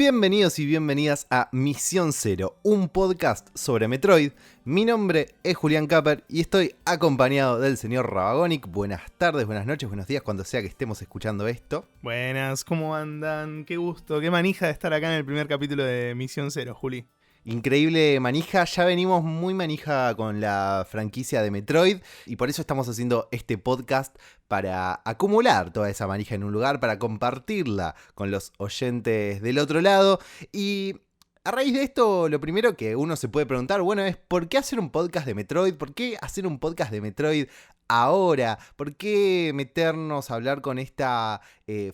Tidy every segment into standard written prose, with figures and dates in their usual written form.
Bienvenidos y bienvenidas a Misión Cero, un podcast sobre Metroid. Mi nombre es Julián Capper y estoy acompañado del señor Rabagonic. Buenas tardes, buenas noches, buenos días, cuando sea que estemos escuchando esto. Buenas, ¿cómo andan? Qué gusto, qué manija de estar acá en el primer capítulo de Misión Cero, Juli. Increíble manija, ya venimos muy manija con la franquicia de Metroid y por eso estamos haciendo este podcast para acumular toda esa manija en un lugar, para compartirla con los oyentes del otro lado. Y a raíz de esto, lo primero que uno se puede preguntar, bueno, es ¿por qué hacer un podcast de Metroid? ¿Por qué hacer un podcast de Metroid ahora? ¿Por qué meternos a hablar con esta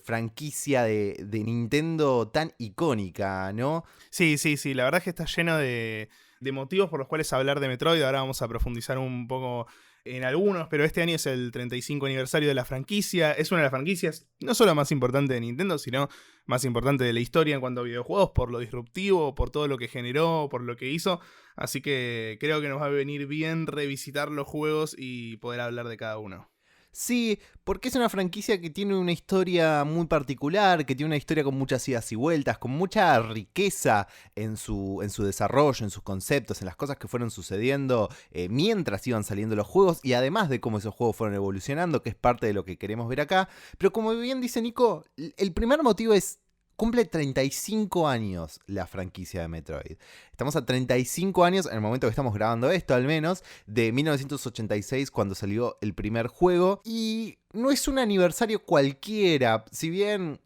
franquicia de Nintendo tan icónica, ¿no? Sí, la verdad es que está lleno de motivos por los cuales hablar de Metroid. Ahora vamos a profundizar un poco en algunos, pero este año es el 35 aniversario de la franquicia. Es una de las franquicias no solo más importante de Nintendo, sino más importante de la historia en cuanto a videojuegos, por lo disruptivo, por todo lo que generó, por lo que hizo. Así que creo que nos va a venir bien revisitar los juegos y poder hablar de cada uno. Sí, porque es una franquicia que tiene una historia muy particular, que tiene una historia con muchas idas y vueltas, con mucha riqueza en su desarrollo, en sus conceptos, en las cosas que fueron sucediendo mientras iban saliendo los juegos y además de cómo esos juegos fueron evolucionando, que es parte de lo que queremos ver acá. Pero como bien dice Nico, el primer motivo es: cumple 35 años la franquicia de Metroid. Estamos a 35 años, en el momento que estamos grabando esto al menos, de 1986 cuando salió el primer juego. Y no es un aniversario cualquiera, si bien,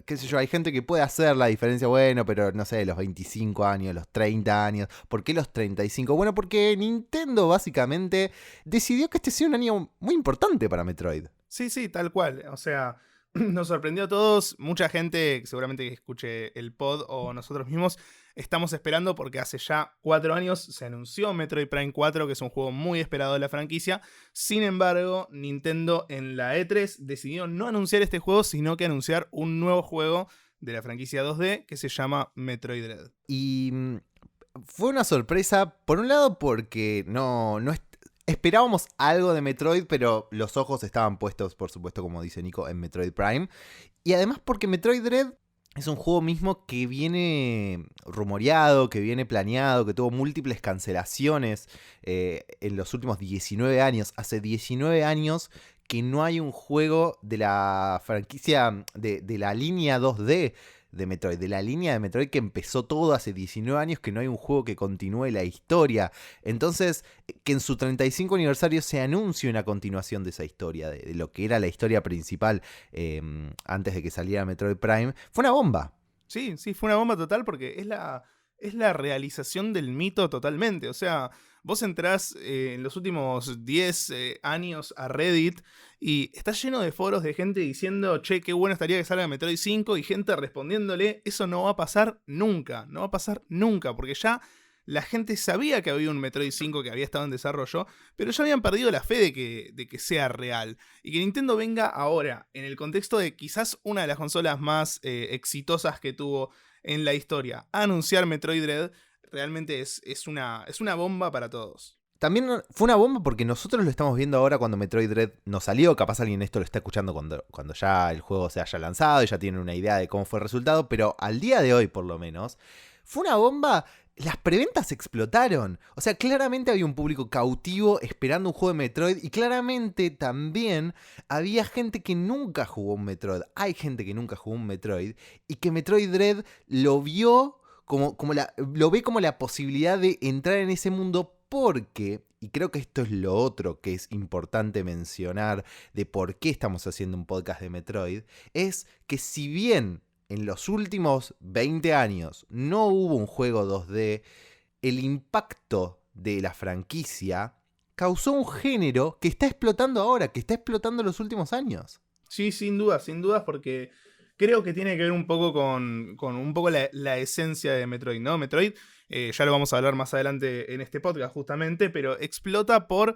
qué sé yo, hay gente que puede hacer la diferencia, bueno, pero no sé, los 25 años, los 30 años. ¿Por qué los 35? Bueno, porque Nintendo básicamente decidió que este sea un año muy importante para Metroid. Sí, tal cual. O sea, nos sorprendió a todos. Mucha gente, seguramente que escuche el pod o nosotros mismos, estamos esperando porque hace ya 4 años se anunció Metroid Prime 4, que es un juego muy esperado de la franquicia. Sin embargo, Nintendo en la E3 decidió no anunciar este juego, sino que anunciar un nuevo juego de la franquicia 2D que se llama Metroid Dread. Y fue una sorpresa, por un lado porque no esperábamos algo de Metroid, pero los ojos estaban puestos, por supuesto, como dice Nico, en Metroid Prime. Y además porque Metroid Dread es un juego mismo que viene rumoreado, que viene planeado, que tuvo múltiples cancelaciones en los últimos 19 años. Hace 19 años que no hay un juego de la franquicia de la línea 2D de Metroid, de la línea de Metroid que empezó todo hace 19 años, que no hay un juego que continúe la historia. Entonces, que en su 35 aniversario se anuncie una continuación de esa historia, de lo que era la historia principal antes de que saliera Metroid Prime, fue una bomba. Sí, fue una bomba total porque es la realización del mito totalmente. O sea, vos entrás en los últimos 10 años a Reddit y está lleno de foros de gente diciendo, che, qué bueno estaría que salga Metroid 5, y gente respondiéndole, eso no va a pasar nunca, porque ya la gente sabía que había un Metroid 5 que había estado en desarrollo, pero ya habían perdido la fe de que sea real. Y que Nintendo venga ahora, en el contexto de quizás una de las consolas más exitosas que tuvo en la historia, a anunciar Metroid Dread, realmente es una bomba para todos. También fue una bomba porque nosotros lo estamos viendo ahora cuando Metroid Dread no salió. Capaz alguien esto lo está escuchando cuando ya el juego se haya lanzado y ya tiene una idea de cómo fue el resultado. Pero al día de hoy, por lo menos, fue una bomba. Las preventas explotaron. O sea, claramente había un público cautivo esperando un juego de Metroid. Y claramente también había gente que nunca jugó un Metroid. Hay gente que nunca jugó un Metroid y que Metroid Dread lo vio lo ve como la posibilidad de entrar en ese mundo. Porque, y creo que esto es lo otro que es importante mencionar de por qué estamos haciendo un podcast de Metroid, es que si bien en los últimos 20 años no hubo un juego 2D, el impacto de la franquicia causó un género que está explotando ahora, que está explotando en los últimos años. Sí, sin dudas, porque creo que tiene que ver un poco con un poco la esencia de Metroid, ¿no? Metroid, ya lo vamos a hablar más adelante en este podcast justamente, pero explota por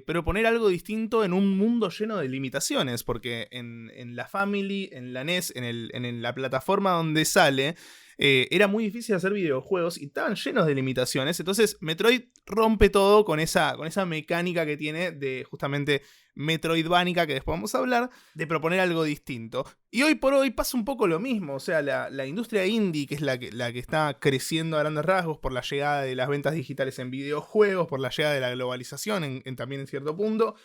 proponer algo distinto en un mundo lleno de limitaciones, porque en la Family, en la NES, en la plataforma donde sale, era muy difícil hacer videojuegos y estaban llenos de limitaciones. Entonces Metroid rompe todo con esa mecánica que tiene de justamente metroidvánica, que después vamos a hablar, de proponer algo distinto. Y hoy por hoy pasa un poco lo mismo, o sea, la industria indie, que es la que está creciendo a grandes rasgos por la llegada de las ventas digitales en videojuegos, por la llegada de la globalización también en cierto punto,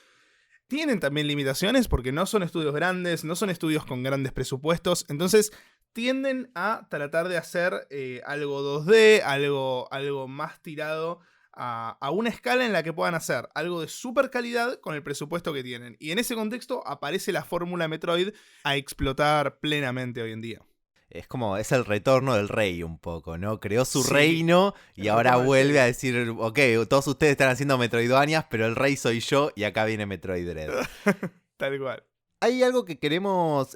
tienen también limitaciones porque no son estudios grandes, no son estudios con grandes presupuestos, entonces tienden a tratar de hacer algo 2D, algo más tirado a una escala en la que puedan hacer algo de super calidad con el presupuesto que tienen. Y en ese contexto aparece la fórmula Metroid a explotar plenamente hoy en día. Es el retorno del rey un poco, ¿no? Creó su Sí, reino y ahora vuelve sí. a decir, ok, todos ustedes están haciendo Metroidvanias, pero el rey soy yo y acá viene Metroid Dread. Tal cual. Hay algo que queremos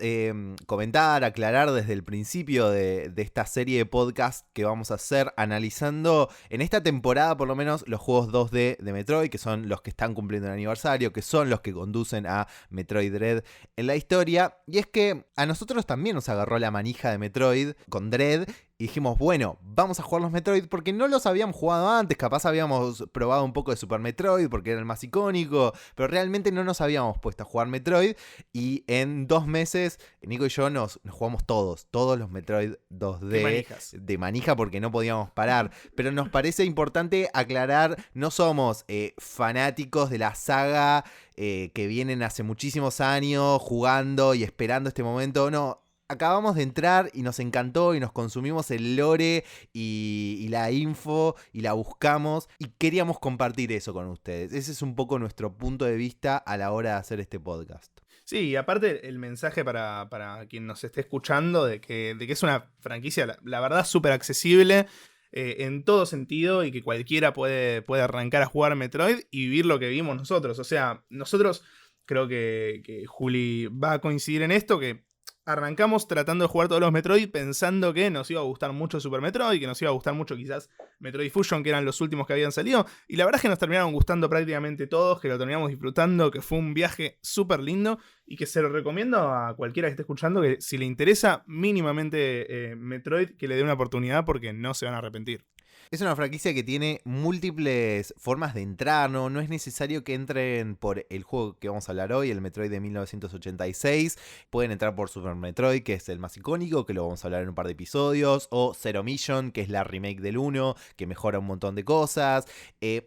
comentar, aclarar desde el principio de esta serie de podcast que vamos a hacer analizando en esta temporada por lo menos los juegos 2D de Metroid, que son los que están cumpliendo el aniversario, que son los que conducen a Metroid Dread en la historia. Y es que a nosotros también nos agarró la manija de Metroid con Dread. Y dijimos, bueno, vamos a jugar los Metroid porque no los habíamos jugado antes, capaz habíamos probado un poco de Super Metroid porque era el más icónico, pero realmente no nos habíamos puesto a jugar Metroid y en 2 meses Nico y yo nos jugamos todos los Metroid 2D de manija porque no podíamos parar. Pero nos parece importante aclarar, no somos fanáticos de la saga que vienen hace muchísimos años jugando y esperando este momento, no. Acabamos de entrar y nos encantó y nos consumimos el lore y la info y la buscamos y queríamos compartir eso con ustedes. Ese es un poco nuestro punto de vista a la hora de hacer este podcast. Sí, y aparte el mensaje para quien nos esté escuchando de que es una franquicia, la verdad, súper accesible en todo sentido y que cualquiera puede arrancar a jugar Metroid y vivir lo que vivimos nosotros. O sea, nosotros creo que Juli va a coincidir en esto, que arrancamos tratando de jugar todos los Metroid pensando que nos iba a gustar mucho Super Metroid, que nos iba a gustar mucho quizás Metroid Fusion, que eran los últimos que habían salido. Y la verdad es que nos terminaron gustando prácticamente todos, que lo terminamos disfrutando, que fue un viaje súper lindo y que se lo recomiendo a cualquiera que esté escuchando, que si le interesa mínimamente Metroid, que le dé una oportunidad porque no se van a arrepentir. Es una franquicia que tiene múltiples formas de entrar, ¿no? No es necesario que entren por el juego que vamos a hablar hoy, el Metroid de 1986. Pueden entrar por Super Metroid, que es el más icónico, que lo vamos a hablar en un par de episodios. O Zero Mission, que es la remake del 1, que mejora un montón de cosas.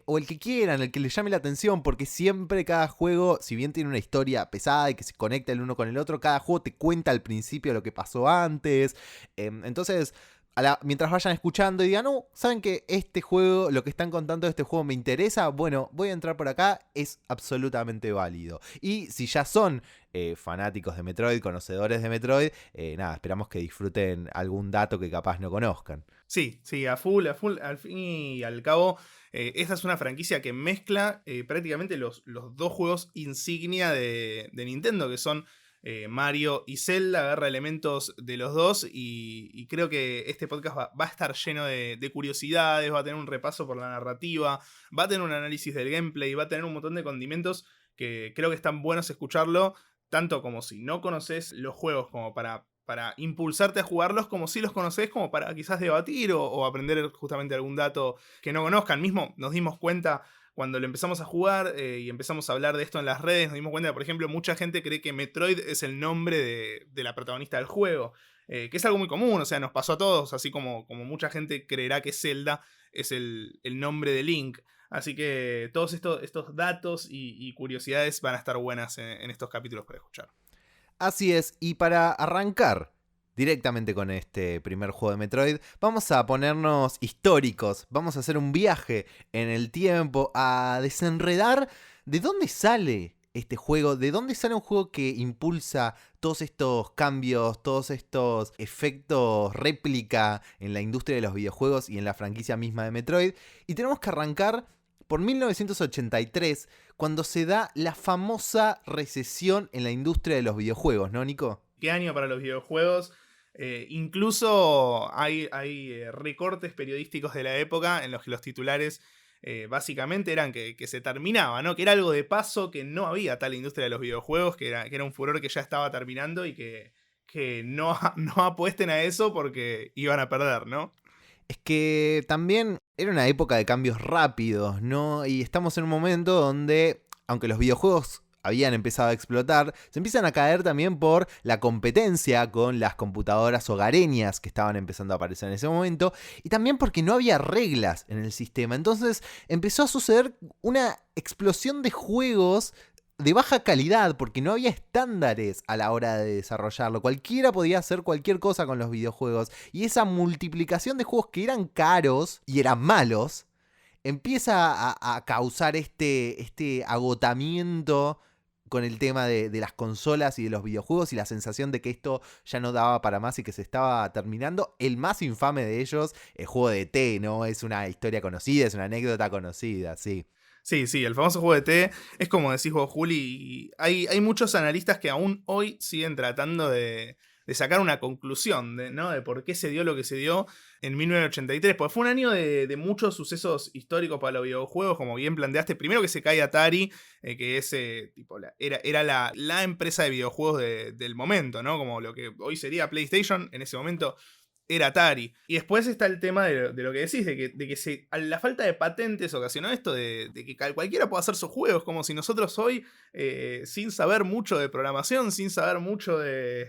O el que quieran, el que les llame la atención, porque siempre cada juego, si bien tiene una historia pesada y que se conecta el uno con el otro, cada juego te cuenta al principio lo que pasó antes. Entonces, mientras vayan escuchando y digan, no, ¿saben que este juego, lo que están contando de este juego me interesa? Bueno, voy a entrar por acá, es absolutamente válido. Y si ya son fanáticos de Metroid, conocedores de Metroid, nada, esperamos que disfruten algún dato que capaz no conozcan. Sí, a full, al fin y al cabo, esta es una franquicia que mezcla prácticamente los dos juegos insignia de Nintendo, que son Mario y Zelda, agarra elementos de los dos y creo que este podcast va a estar lleno de curiosidades, va a tener un repaso por la narrativa, va a tener un análisis del gameplay, va a tener un montón de condimentos que creo que están buenos escucharlo, tanto como si no conoces los juegos como para impulsarte a jugarlos, como si los conocés, como para quizás debatir o aprender justamente algún dato que no conozcan. Mismo nos dimos cuenta cuando lo empezamos a jugar y empezamos a hablar de esto en las redes, nos dimos cuenta que, por ejemplo, mucha gente cree que Metroid es el nombre de la protagonista del juego, que es algo muy común, o sea, nos pasó a todos, así como mucha gente creerá que Zelda es el nombre de Link. Así que todos estos datos y curiosidades van a estar buenas en estos capítulos para escuchar. Así es, y para arrancar directamente con este primer juego de Metroid, vamos a ponernos históricos, vamos a hacer un viaje en el tiempo, a desenredar de dónde sale este juego, de dónde sale un juego que impulsa todos estos cambios, todos estos efectos réplica en la industria de los videojuegos y en la franquicia misma de Metroid. Y tenemos que arrancar por 1983, cuando se da la famosa recesión en la industria de los videojuegos, ¿no, Nico? ¿Qué año para los videojuegos? Incluso hay recortes periodísticos de la época en los que los titulares básicamente eran que se terminaba, ¿no? Que era algo de paso, que no había tal industria de los videojuegos, que era un furor que ya estaba terminando y que no apuesten a eso porque iban a perder, ¿no? Es que también era una época de cambios rápidos, ¿no? Y estamos en un momento donde, aunque los videojuegos habían empezado a explotar, se empiezan a caer también por la competencia con las computadoras hogareñas que estaban empezando a aparecer en ese momento, y también porque no había reglas en el sistema. Entonces empezó a suceder una explosión de juegos de baja calidad, porque no había estándares a la hora de desarrollarlo. Cualquiera podía hacer cualquier cosa con los videojuegos, y esa multiplicación de juegos que eran caros y eran malos empieza a causar este agotamiento con el tema de las consolas y de los videojuegos, y la sensación de que esto ya no daba para más y que se estaba terminando. El más infame de ellos, el juego de T, ¿no? Es una historia conocida, es una anécdota conocida, sí. Sí, el famoso juego de T es como decís vos, Juli, y hay muchos analistas que aún hoy siguen tratando de sacar una conclusión, ¿no? De por qué se dio lo que se dio en 1983, porque fue un año de muchos sucesos históricos para los videojuegos, como bien planteaste. Primero que se cae Atari, que es tipo era la empresa de videojuegos del momento, ¿no? Como lo que hoy sería PlayStation, en ese momento era Atari. Y después está el tema de lo que decís, de que la falta de patentes ocasionó esto, de que cualquiera pueda hacer sus juegos, como si nosotros hoy, sin saber mucho de programación, sin saber mucho de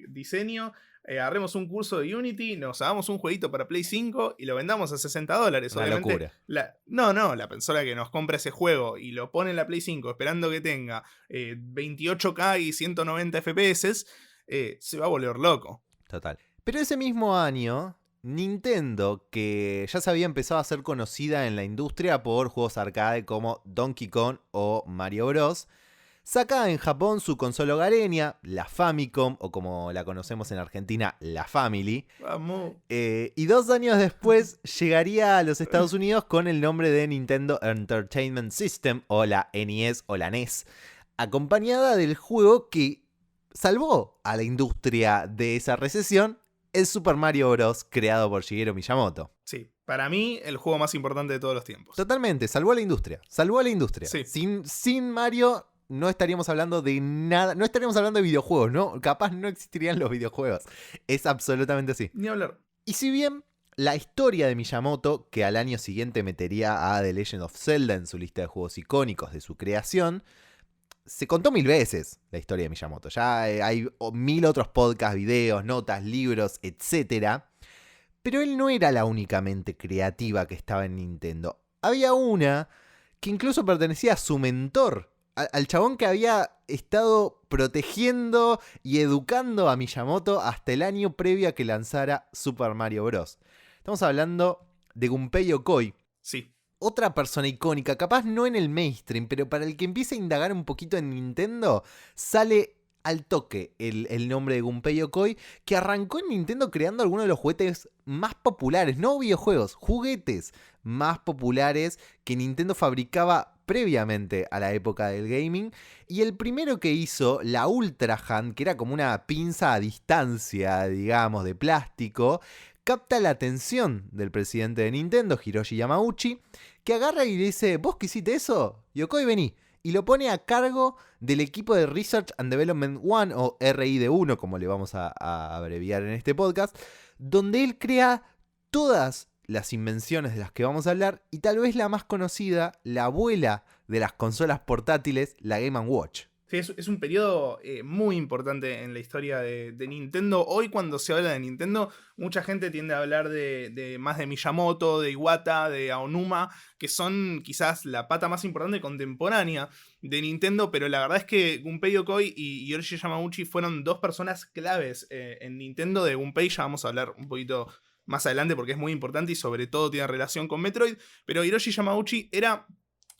diseño, agarremos un curso de Unity, nos hagamos un jueguito para Play 5 y lo vendamos a $60. Una Obviamente, locura. la persona que nos compra ese juego y lo pone en la Play 5 esperando que tenga 28K y 190 FPS, se va a volver loco. Total. Pero ese mismo año, Nintendo, que ya se había empezado a ser conocida en la industria por juegos arcade como Donkey Kong o Mario Bros., saca en Japón su consola hogareña, la Famicom, o como la conocemos en Argentina, la Family. Vamos. Y 2 años después llegaría a los Estados Unidos con el nombre de Nintendo Entertainment System, o la NES o la NES, acompañada del juego que salvó a la industria de esa recesión, el Super Mario Bros. Creado por Shigeru Miyamoto. Sí, para mí el juego más importante de todos los tiempos. Totalmente, salvó a la industria. Salvó a la industria. Sí. Sin Mario no estaríamos hablando de nada, no estaríamos hablando de videojuegos, ¿no? Capaz no existirían los videojuegos. Es absolutamente así. Ni hablar. Y si bien la historia de Miyamoto, que al año siguiente metería a The Legend of Zelda en su lista de juegos icónicos de su creación, se contó 1000 veces la historia de Miyamoto. Ya hay 1000 otros podcasts, videos, notas, libros, etc. Pero él no era la única mente creativa que estaba en Nintendo. Había una que incluso pertenecía a su mentor, al chabón que había estado protegiendo y educando a Miyamoto hasta el año previo a que lanzara Super Mario Bros. Estamos hablando de Gunpei Yokoi. Sí. Otra persona icónica, capaz no en el mainstream, pero para el que empiece a indagar un poquito en Nintendo, sale al toque el nombre de Gunpei Yokoi, que arrancó en Nintendo creando algunos de los juguetes más populares, no videojuegos, juguetes más populares que Nintendo fabricaba previamente a la época del gaming. Y el primero que hizo, la Ultra Hand, que era como una pinza a distancia, digamos, de plástico, capta la atención del presidente de Nintendo, Hiroshi Yamauchi, que agarra y dice: ¿vos qué hiciste eso? Yokoi, vení. Y lo pone a cargo del equipo de Research and Development 1, o RID1, como le vamos a abreviar en este podcast, donde él crea todas las invenciones de las que vamos a hablar, y tal vez la más conocida, la abuela de las consolas portátiles, la Game & Watch. Sí, es un periodo muy importante en la historia de Nintendo. Hoy cuando se habla de Nintendo, mucha gente tiende a hablar más de Miyamoto, de Iwata, de Aonuma, que son quizás la pata más importante contemporánea de Nintendo, pero la verdad es que Gunpei Yokoi y Hiroshi Yamauchi fueron dos personas claves en Nintendo. De Gunpei ya vamos a hablar un poquito más adelante porque es muy importante y sobre todo tiene relación con Metroid, pero Hiroshi Yamauchi era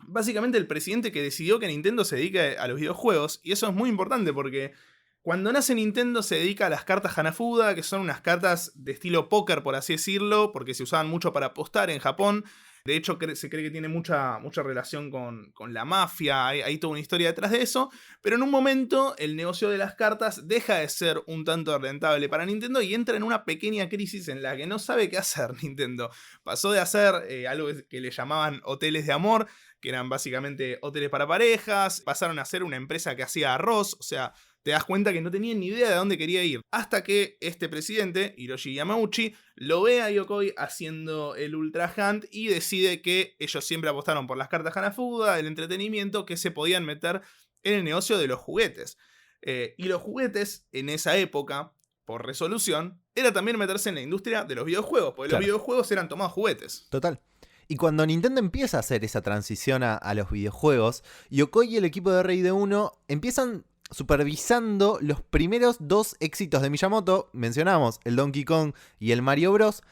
básicamente el presidente que decidió que Nintendo se dedique a los videojuegos, y eso es muy importante porque cuando nace Nintendo se dedica a las cartas Hanafuda, que son unas cartas de estilo póker, por así decirlo, porque se usaban mucho para apostar en Japón. De hecho, se cree que tiene mucha relación con la mafia, hay toda una historia detrás de eso, pero en un momento el negocio de las cartas deja de ser un tanto rentable para Nintendo y entra en una pequeña crisis en la que no sabe qué hacer Nintendo. Pasó de hacer algo que le llamaban hoteles de amor, que eran básicamente hoteles para parejas, pasaron a ser una empresa que hacía arroz, o sea, te das cuenta que no tenían ni idea de dónde quería ir. Hasta que este presidente, Hiroshi Yamauchi, lo ve a Yokoi haciendo el Ultra Hand y decide que ellos siempre apostaron por las cartas Hanafuda, el entretenimiento, que se podían meter era el negocio de los juguetes. Y los juguetes en esa época, por resolución, era también meterse en la industria de los videojuegos, porque Claro. los videojuegos eran tomados juguetes. Total. Y cuando Nintendo empieza a hacer esa transición a los videojuegos, Yokoi y el equipo de RD1 empiezan supervisando los primeros 2 éxitos de Miyamoto. Mencionamos el Donkey Kong y el Mario Bros.,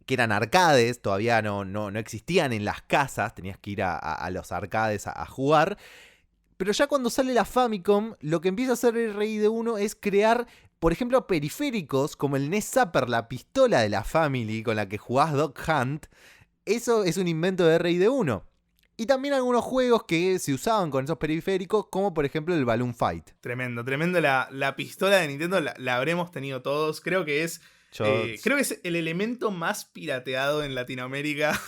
que eran arcades, todavía no existían en las casas, tenías que ir a los arcades a jugar. Pero ya cuando sale la Famicom, lo que empieza a hacer el RD1 es crear, por ejemplo, periféricos como el NES Zapper, la pistola de la Family con la que jugás Dog Hunt. Eso es un invento de RD1. Y también algunos juegos que se usaban con esos periféricos, como por ejemplo el Balloon Fight. Tremendo, tremendo. La pistola de Nintendo la habremos tenido todos. Creo que es el elemento más pirateado en Latinoamérica.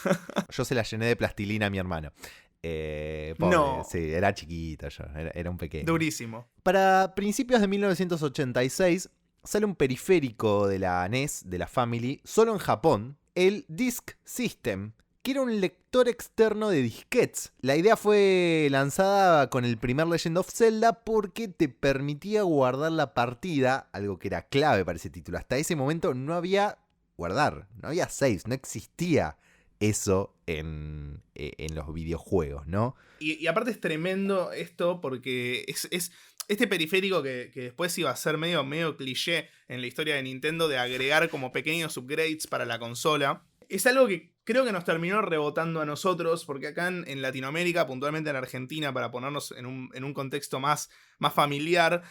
Yo se la llené de plastilina a mi hermano. Pobre, No. sí, era chiquito yo, era un pequeño. Durísimo. Para principios de 1986 sale un periférico de la NES, de la Family, solo en Japón, el Disk System, que era un lector externo de disquetes. La idea fue lanzada con el primer Legend of Zelda porque te permitía guardar la partida, algo que era clave para ese título. Hasta ese momento no había guardar, no había saves, no existía eso en los videojuegos, ¿no? Y aparte es tremendo esto porque es este periférico que después iba a ser medio cliché en la historia de Nintendo de agregar como pequeños upgrades para la consola. Es algo que creo que nos terminó rebotando a nosotros, porque acá en Latinoamérica, puntualmente en Argentina, para ponernos en un contexto más familiar,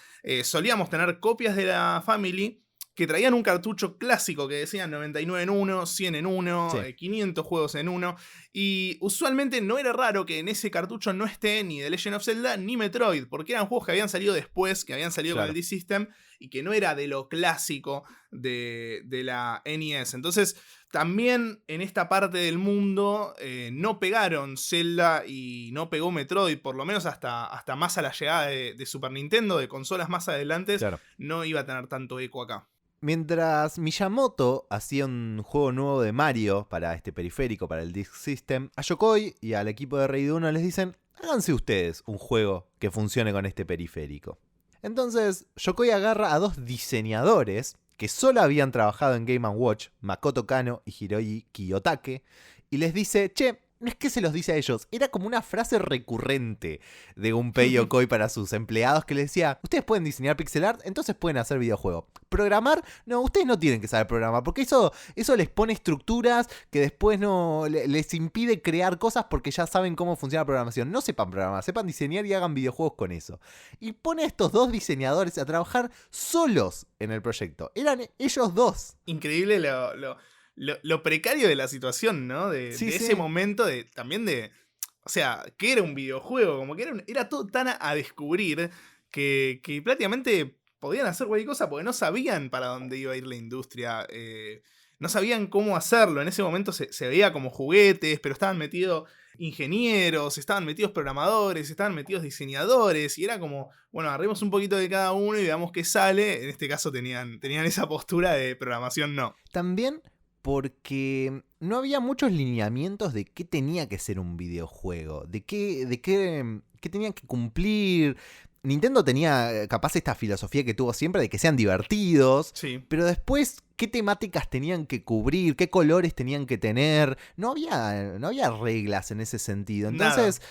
solíamos tener copias de la Family que traían un cartucho clásico que decían 99 en 1, 100 en 1, Sí. 500 juegos en 1. Y usualmente no era raro que en ese cartucho no esté ni The Legend of Zelda ni Metroid, porque eran juegos que habían salido después, que habían salido Claro. con el D-System y que no era de lo clásico de la NES. Entonces, también en esta parte del mundo no pegaron Zelda y no pegó Metroid, por lo menos hasta más a la llegada de Super Nintendo, de consolas más adelante, Claro. no iba a tener tanto eco acá. Mientras Miyamoto hacía un juego nuevo de Mario para este periférico, para el Disk System, a Yokoi y al equipo de RD1 les dicen: háganse ustedes un juego que funcione con este periférico. Entonces, Yokoi agarra a 2 diseñadores que solo habían trabajado en Game & Watch, Makoto Kano y Hiroyi Kiyotake, y les dice: che, no es que se los dice a ellos, era como una frase recurrente de Gunpei Yokoi para sus empleados que les decía: ustedes pueden diseñar pixel art, entonces pueden hacer videojuegos. Programar, no, ustedes no tienen que saber programar, porque eso les pone estructuras que después no les impide crear cosas porque ya saben cómo funciona la programación. No sepan programar, sepan diseñar y hagan videojuegos con eso. Y pone a estos 2 diseñadores a trabajar solos en el proyecto. Eran ellos 2. Increíble lo precario de la situación, ¿no? De Sí. ese momento también de... O sea, que era un videojuego, como que era todo tan a descubrir que prácticamente podían hacer cualquier cosa porque no sabían para dónde iba a ir la industria. No sabían cómo hacerlo. En ese momento se veía como juguetes, pero estaban metidos ingenieros, estaban metidos programadores, estaban metidos diseñadores, y era como, bueno, agarremos un poquito de cada uno y veamos qué sale. En este caso tenían esa postura de programación no. También porque no había muchos lineamientos de qué tenía que ser un videojuego, de qué tenía que cumplir. Nintendo tenía capaz esta filosofía que tuvo siempre de que sean divertidos, Sí. pero después qué temáticas tenían que cubrir, qué colores tenían que tener. No había reglas en ese sentido. Entonces,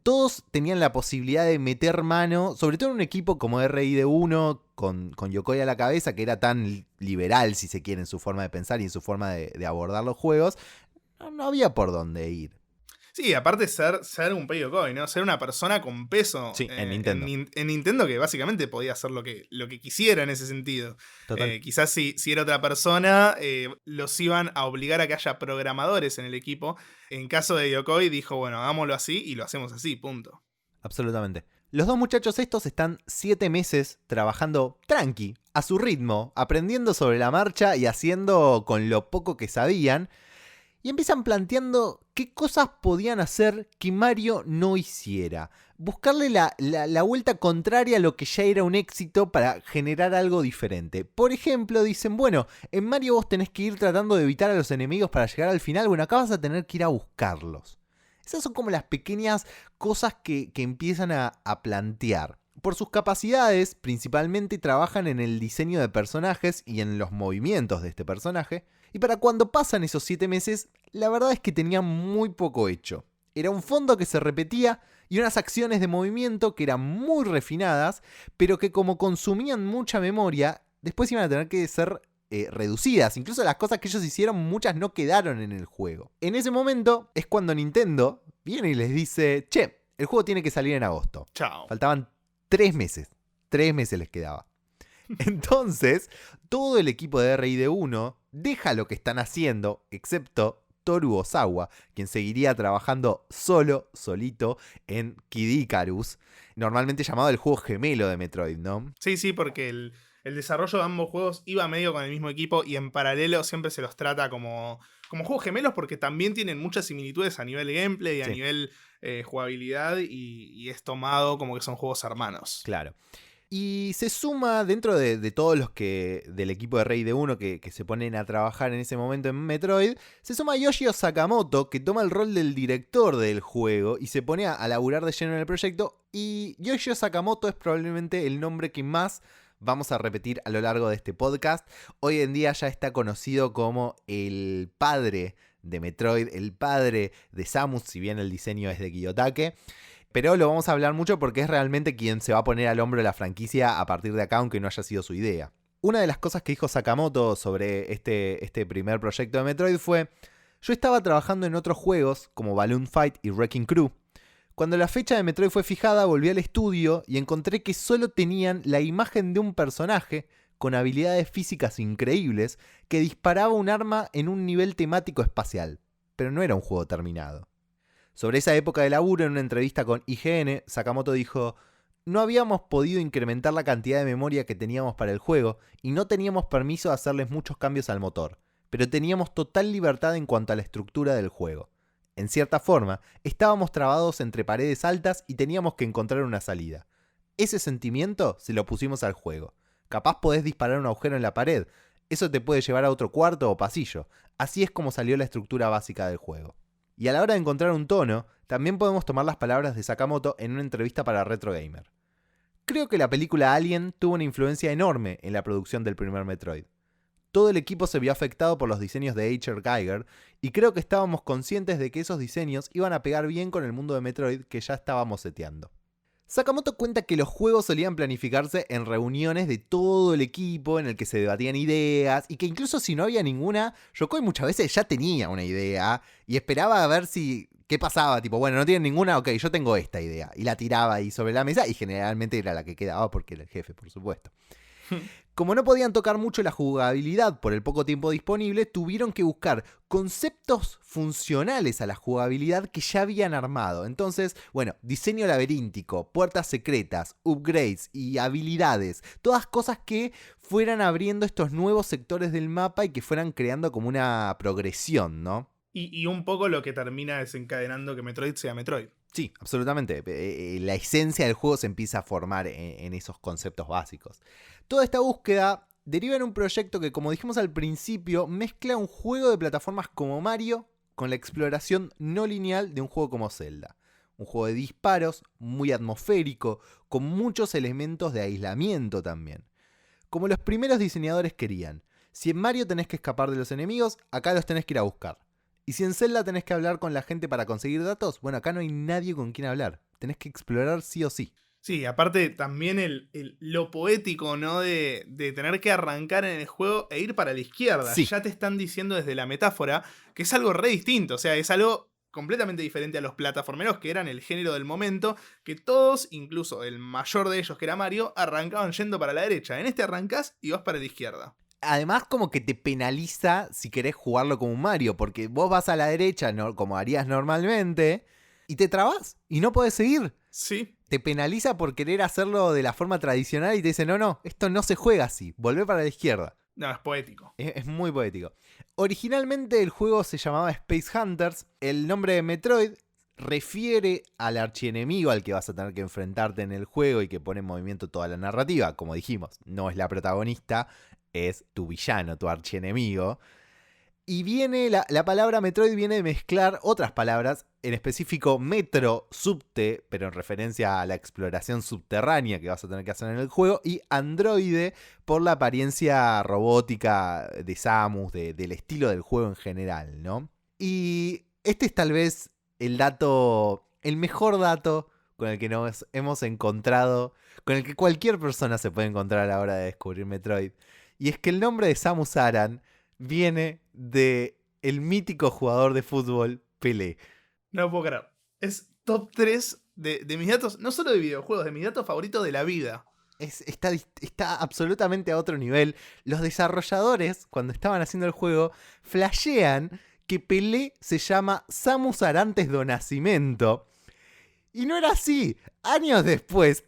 todos tenían la posibilidad de meter mano, sobre todo en un equipo como RD1, con Yokoi a la cabeza, que era tan liberal, si se quiere, en su forma de pensar y en su forma de abordar los juegos. No había por dónde ir. Sí, aparte ser un Yokoi, ¿no? Ser una persona con peso Sí, en Nintendo. En Nintendo, que básicamente podía hacer lo que quisiera en ese sentido. Quizás si era otra persona, los iban a obligar a que haya programadores en el equipo. En caso de Yokoi dijo, bueno, hagámoslo así y lo hacemos así, punto. Absolutamente. Los 2 muchachos estos están 7 meses trabajando tranqui, a su ritmo, aprendiendo sobre la marcha y haciendo con lo poco que sabían. Y empiezan planteando qué cosas podían hacer que Mario no hiciera. Buscarle la vuelta contraria a lo que ya era un éxito para generar algo diferente. Por ejemplo, dicen, bueno, en Mario vos tenés que ir tratando de evitar a los enemigos para llegar al final. Bueno, acá vas a tener que ir a buscarlos. Esas son como las pequeñas cosas que empiezan a plantear. Por sus capacidades, principalmente trabajan en el diseño de personajes y en los movimientos de este personaje. Y para cuando pasan esos 7 meses, la verdad es que tenían muy poco hecho. Era un fondo que se repetía y unas acciones de movimiento que eran muy refinadas, pero que como consumían mucha memoria, después iban a tener que ser reducidas. Incluso las cosas que ellos hicieron, muchas no quedaron en el juego. En ese momento es cuando Nintendo viene y les dice: che, el juego tiene que salir en agosto. Chao. Faltaban 3 meses. 3 meses les quedaba. Entonces, todo el equipo de RID1 deja lo que están haciendo, excepto Toru Osawa, quien seguiría trabajando solito en Kid Icarus, normalmente llamado el juego gemelo de Metroid, ¿no? Sí, porque el desarrollo de ambos juegos iba medio con el mismo equipo y en paralelo siempre se los trata como juegos gemelos porque también tienen muchas similitudes a nivel gameplay y a nivel jugabilidad y es tomado como que son juegos hermanos. Claro. Y se suma dentro de todos los que del equipo de RID1 que se ponen a trabajar en ese momento en Metroid, se suma Yoshio Sakamoto, que toma el rol del director del juego y se pone a laburar de lleno en el proyecto. Y Yoshio Sakamoto es probablemente el nombre que más vamos a repetir a lo largo de este podcast. Hoy en día ya está conocido como el padre de Metroid, el padre de Samus, si bien el diseño es de Kiyotake. Pero lo vamos a hablar mucho porque es realmente quien se va a poner al hombro de la franquicia a partir de acá, aunque no haya sido su idea. Una de las cosas que dijo Sakamoto sobre este primer proyecto de Metroid fue: yo estaba trabajando en otros juegos como Balloon Fight y Wrecking Crew. Cuando la fecha de Metroid fue fijada, volví al estudio y encontré que solo tenían la imagen de un personaje con habilidades físicas increíbles que disparaba un arma en un nivel temático espacial, pero no era un juego terminado. Sobre esa época de laburo, en una entrevista con IGN, Sakamoto dijo: no habíamos podido incrementar la cantidad de memoria que teníamos para el juego y no teníamos permiso de hacerles muchos cambios al motor, pero teníamos total libertad en cuanto a la estructura del juego. En cierta forma, estábamos trabados entre paredes altas y teníamos que encontrar una salida. Ese sentimiento se lo pusimos al juego. Capaz podés disparar un agujero en la pared, eso te puede llevar a otro cuarto o pasillo. Así es como salió la estructura básica del juego. Y a la hora de encontrar un tono, también podemos tomar las palabras de Sakamoto en una entrevista para Retro Gamer. Creo que la película Alien tuvo una influencia enorme en la producción del primer Metroid. Todo el equipo se vio afectado por los diseños de H.R. Giger y creo que estábamos conscientes de que esos diseños iban a pegar bien con el mundo de Metroid que ya estábamos seteando. Sakamoto cuenta que los juegos solían planificarse en reuniones de todo el equipo en el que se debatían ideas y que incluso si no había ninguna, Yokoi muchas veces ya tenía una idea y esperaba a ver qué pasaba, tipo, bueno, no tienen ninguna, ok, yo tengo esta idea, y la tiraba ahí sobre la mesa y generalmente era la que quedaba porque era el jefe, por supuesto. Como no podían tocar mucho la jugabilidad por el poco tiempo disponible, tuvieron que buscar conceptos funcionales a la jugabilidad que ya habían armado. Entonces, bueno, diseño laberíntico, puertas secretas, upgrades y habilidades. Todas cosas que fueran abriendo estos nuevos sectores del mapa y que fueran creando como una progresión, ¿no? Y un poco lo que termina desencadenando que Metroid sea Metroid. Sí, absolutamente. La esencia del juego se empieza a formar en esos conceptos básicos. Toda esta búsqueda deriva en un proyecto que, como dijimos al principio, mezcla un juego de plataformas como Mario con la exploración no lineal de un juego como Zelda. Un juego de disparos, muy atmosférico, con muchos elementos de aislamiento también. Como los primeros diseñadores querían. Si en Mario tenés que escapar de los enemigos, acá los tenés que ir a buscar. Y si en Zelda tenés que hablar con la gente para conseguir datos, bueno, acá no hay nadie con quien hablar. Tenés que explorar sí o sí. Sí, aparte también lo poético, ¿no? De tener que arrancar en el juego e ir para la izquierda. Sí. Ya te están diciendo desde la metáfora que es algo re distinto. O sea, es algo completamente diferente a los plataformeros que eran el género del momento, que todos, incluso el mayor de ellos que era Mario, arrancaban yendo para la derecha. En este arrancás y vas para la izquierda. Además, como que te penaliza si querés jugarlo como un Mario, porque vos vas a la derecha, ¿no? Como harías normalmente, y te trabás y no podés seguir. Sí. Te penaliza por querer hacerlo de la forma tradicional y te dice: no, esto no se juega así, volvé para la izquierda. No, es poético. Es muy poético. Originalmente el juego se llamaba Space Hunters. El nombre de Metroid refiere al archienemigo al que vas a tener que enfrentarte en el juego y que pone en movimiento toda la narrativa. Como dijimos, no es la protagonista, es tu villano, tu archienemigo. Y viene, la palabra Metroid viene de mezclar otras palabras, en específico metro, subte, pero en referencia a la exploración subterránea que vas a tener que hacer en el juego, y androide por la apariencia robótica de Samus, del estilo del juego en general, ¿no? Y este es tal vez el mejor dato con el que nos hemos encontrado, con el que cualquier persona se puede encontrar a la hora de descubrir Metroid. Y es que el nombre de Samus Aran viene de el mítico jugador de fútbol Pelé. No lo puedo creer. Es top 3 de mis datos, no solo de videojuegos, de mis datos favoritos de la vida. Está absolutamente a otro nivel. Los desarrolladores, cuando estaban haciendo el juego, flashean que Pelé se llama Samus Arantes do Nascimento. Y no era así. Años después,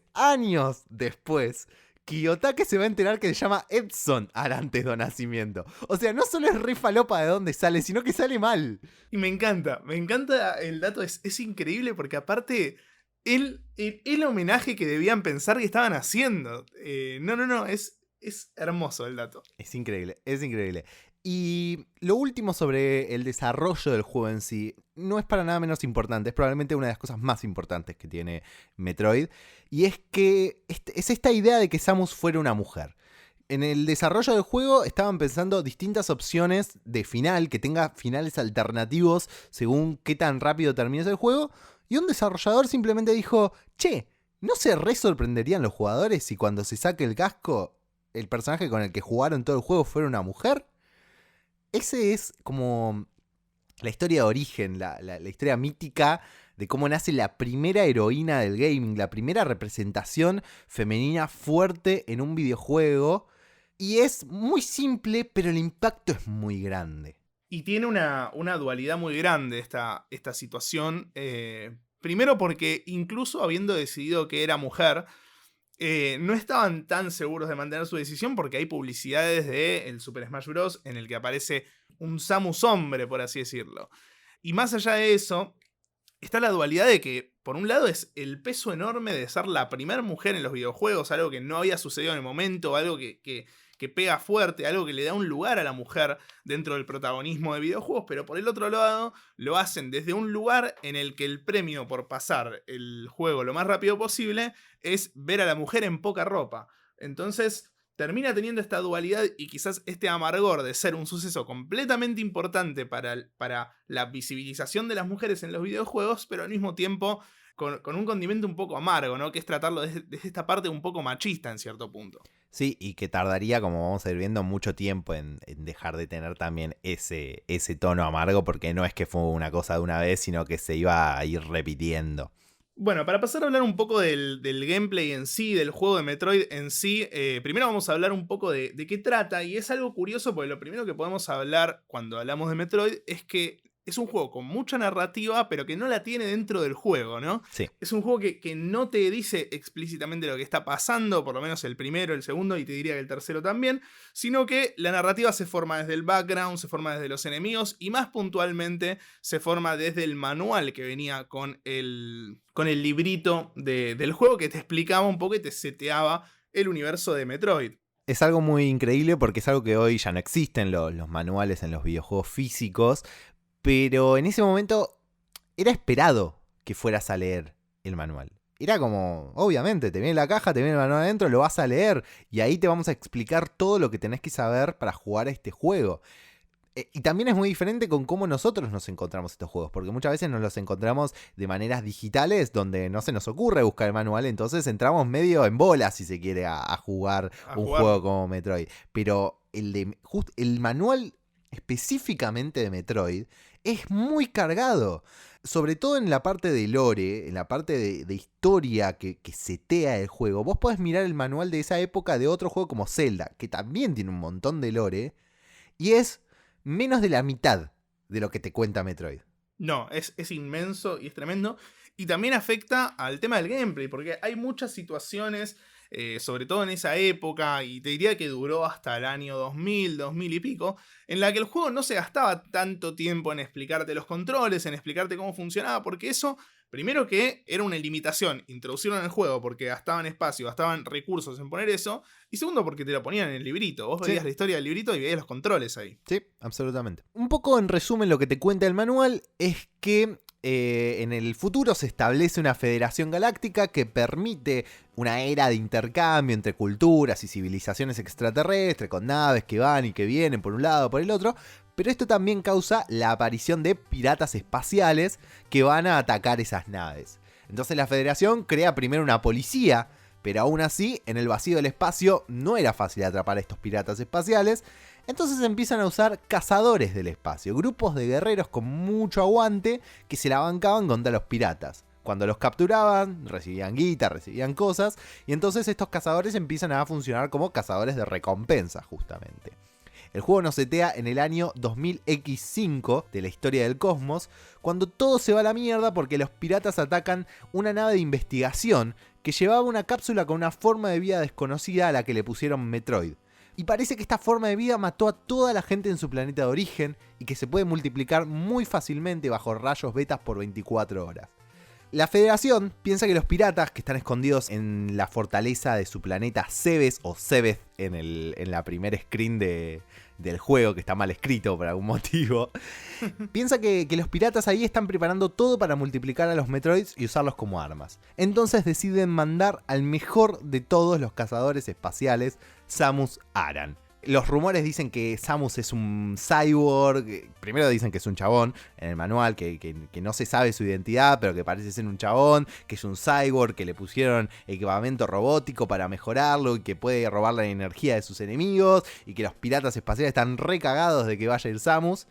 Kiyotake se va a enterar que se llama Edson Arantes do Nascimento. O sea, no solo es re falopa de dónde sale, sino que sale mal. Y me encanta el dato, es increíble porque aparte el homenaje que debían pensar que estaban haciendo. No, es hermoso el dato. Es increíble, es increíble. Y lo último sobre el desarrollo del juego en sí no es para nada menos importante, es probablemente una de las cosas más importantes que tiene Metroid, y es que es esta idea de que Samus fuera una mujer. En el desarrollo del juego estaban pensando distintas opciones de final, que tenga finales alternativos según qué tan rápido termines el juego, y un desarrollador simplemente dijo, che, ¿no se re sorprenderían los jugadores si cuando se saque el casco el personaje con el que jugaron todo el juego fuera una mujer? Ese es como la historia de origen, la historia mítica de cómo nace la primera heroína del gaming, la primera representación femenina fuerte en un videojuego. Y es muy simple, pero el impacto es muy grande. Y tiene una dualidad muy grande esta situación. Primero porque incluso habiendo decidido que era mujer, no estaban tan seguros de mantener su decisión porque hay publicidades de el Super Smash Bros. En el que aparece un Samus hombre, por así decirlo. Y más allá de eso, está la dualidad de que, por un lado, es el peso enorme de ser la primera mujer en los videojuegos, algo que no había sucedido en el momento, algo que pega fuerte, algo que le da un lugar a la mujer dentro del protagonismo de videojuegos, pero por el otro lado lo hacen desde un lugar en el que el premio por pasar el juego lo más rápido posible es ver a la mujer en poca ropa. Entonces termina teniendo esta dualidad y quizás este amargor de ser un suceso completamente importante para la visibilización de las mujeres en los videojuegos, pero al mismo tiempo con un condimento un poco amargo, ¿no? Que es tratarlo desde esta parte un poco machista en cierto punto. Sí, y que tardaría, como vamos a ir viendo, mucho tiempo en dejar de tener también ese tono amargo, porque no es que fue una cosa de una vez, sino que se iba a ir repitiendo. Bueno, para pasar a hablar un poco del gameplay en sí, del juego de Metroid en sí, primero vamos a hablar un poco de qué trata, y es algo curioso porque lo primero que podemos hablar cuando hablamos de Metroid es que es un juego con mucha narrativa, pero que no la tiene dentro del juego, ¿no? Sí. Es un juego que no te dice explícitamente lo que está pasando, por lo menos el primero, el segundo, y te diría que el tercero también, sino que la narrativa se forma desde el background, se forma desde los enemigos, y más puntualmente se forma desde el manual que venía con el librito del juego que te explicaba un poco y te seteaba el universo de Metroid. Es algo muy increíble porque es algo que hoy ya no existen los manuales en los videojuegos físicos, pero en ese momento era esperado que fueras a leer el manual. Era como, obviamente, te viene la caja, te viene el manual adentro, lo vas a leer y ahí te vamos a explicar todo lo que tenés que saber para jugar a este juego. Y también es muy diferente con cómo nosotros nos encontramos estos juegos, porque muchas veces nos los encontramos de maneras digitales donde no se nos ocurre buscar el manual, entonces entramos medio en bola, si se quiere, a jugar juego como Metroid. Pero el manual específicamente de Metroid es muy cargado, sobre todo en la parte de lore, en la parte de historia que setea el juego. Vos podés mirar el manual de esa época de otro juego como Zelda, que también tiene un montón de lore, y es menos de la mitad de lo que te cuenta Metroid. No, es inmenso y es tremendo. Y también afecta al tema del gameplay, porque hay muchas situaciones sobre todo en esa época, y te diría que duró hasta el año 2000, 2000 y pico, en la que el juego no se gastaba tanto tiempo en explicarte los controles, en explicarte cómo funcionaba, porque eso, primero que era una limitación, introducirlo en el juego porque gastaban espacio, gastaban recursos en poner eso, y segundo porque te lo ponían en el librito, vos veías la historia del librito y veías los controles ahí. Sí, absolutamente. Un poco en resumen lo que te cuenta el manual es que en el futuro se establece una federación galáctica que permite una era de intercambio entre culturas y civilizaciones extraterrestres, con naves que van y que vienen por un lado o por el otro, pero esto también causa la aparición de piratas espaciales que van a atacar esas naves. Entonces la federación crea primero una policía, pero aún así, en el vacío del espacio no era fácil atrapar a estos piratas espaciales. Entonces empiezan a usar cazadores del espacio, grupos de guerreros con mucho aguante que se la bancaban contra los piratas. Cuando los capturaban, recibían guita, recibían cosas, y entonces estos cazadores empiezan a funcionar como cazadores de recompensa, justamente. El juego nos setea en el año 2000X5 de la historia del cosmos, cuando todo se va a la mierda porque los piratas atacan una nave de investigación que llevaba una cápsula con una forma de vida desconocida a la que le pusieron Metroid. Y parece que esta forma de vida mató a toda la gente en su planeta de origen y que se puede multiplicar muy fácilmente bajo rayos betas por 24 horas. La Federación piensa que los piratas que están escondidos en la fortaleza de su planeta Cebes o Cebeth en la primera screen del juego, que está mal escrito por algún motivo, piensa que los piratas ahí están preparando todo para multiplicar a los Metroids y usarlos como armas. Entonces deciden mandar al mejor de todos los cazadores espaciales, Samus Aran. Los rumores dicen que Samus es un cyborg. Primero dicen que es un chabón en el manual, que no se sabe su identidad, pero que parece ser un chabón, que es un cyborg, que le pusieron equipamiento robótico para mejorarlo y que puede robar la energía de sus enemigos, y que los piratas espaciales están recagados de que vaya a ir Samus,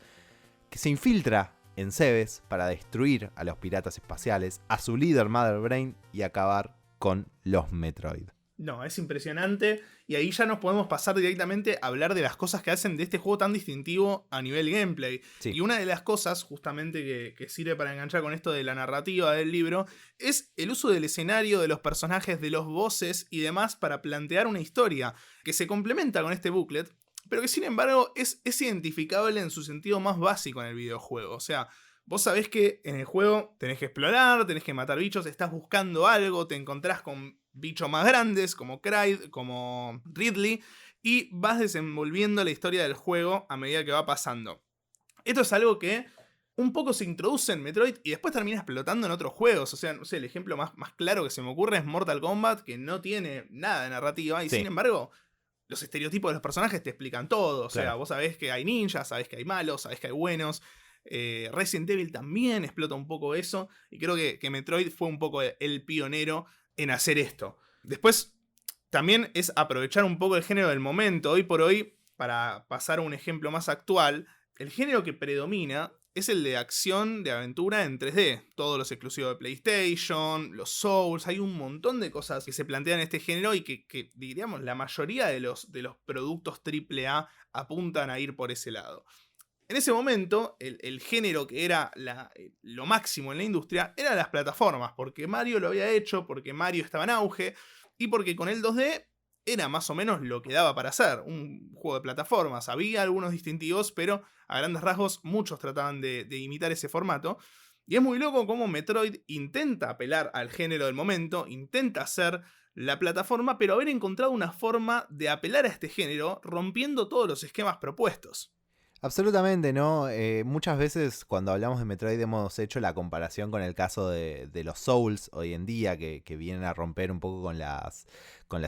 que se infiltra en Cebes para destruir a los piratas espaciales, a su líder Mother Brain y acabar con los Metroid. No, es impresionante, y ahí ya nos podemos pasar directamente a hablar de las cosas que hacen de este juego tan distintivo a nivel gameplay. Sí. Y una de las cosas, justamente, que sirve para enganchar con esto de la narrativa del libro, es el uso del escenario, de los personajes, de los voces y demás para plantear una historia que se complementa con este booklet, pero que sin embargo es identificable en su sentido más básico en el videojuego. O sea, vos sabés que en el juego tenés que explorar, tenés que matar bichos, estás buscando algo, te encontrás con bichos más grandes como Kraid, como Ridley, y vas desenvolviendo la historia del juego a medida que va pasando. Esto es algo que un poco se introduce en Metroid y después termina explotando en otros juegos. O sea, no sé, el ejemplo más claro que se me ocurre es Mortal Kombat, que no tiene nada de narrativa y sí, sin embargo los estereotipos de los personajes te explican todo. O sea, vos sabés que hay ninjas, sabés que hay malos, sabés que hay buenos. Resident Evil también explota un poco eso, y creo que Metroid fue un poco el pionero en hacer esto. Después también es aprovechar un poco el género del momento. Hoy por hoy, para pasar a un ejemplo más actual, el género que predomina es el de acción, de aventura en 3D. Todos los exclusivos de PlayStation, los Souls, hay un montón de cosas que se plantean en este género y que diríamos, la mayoría de los productos AAA apuntan a ir por ese lado. En ese momento, el género que era lo máximo en la industria eran las plataformas, porque Mario lo había hecho, porque Mario estaba en auge, y porque con el 2D era más o menos lo que daba para hacer, un juego de plataformas. Había algunos distintivos, pero a grandes rasgos muchos trataban de imitar ese formato. Y es muy loco cómo Metroid intenta apelar al género del momento, intenta hacer la plataforma, pero haber encontrado una forma de apelar a este género rompiendo todos los esquemas propuestos. Absolutamente, ¿no? Muchas veces cuando hablamos de Metroid hemos hecho la comparación con el caso de los Souls hoy en día, que vienen a romper un poco con las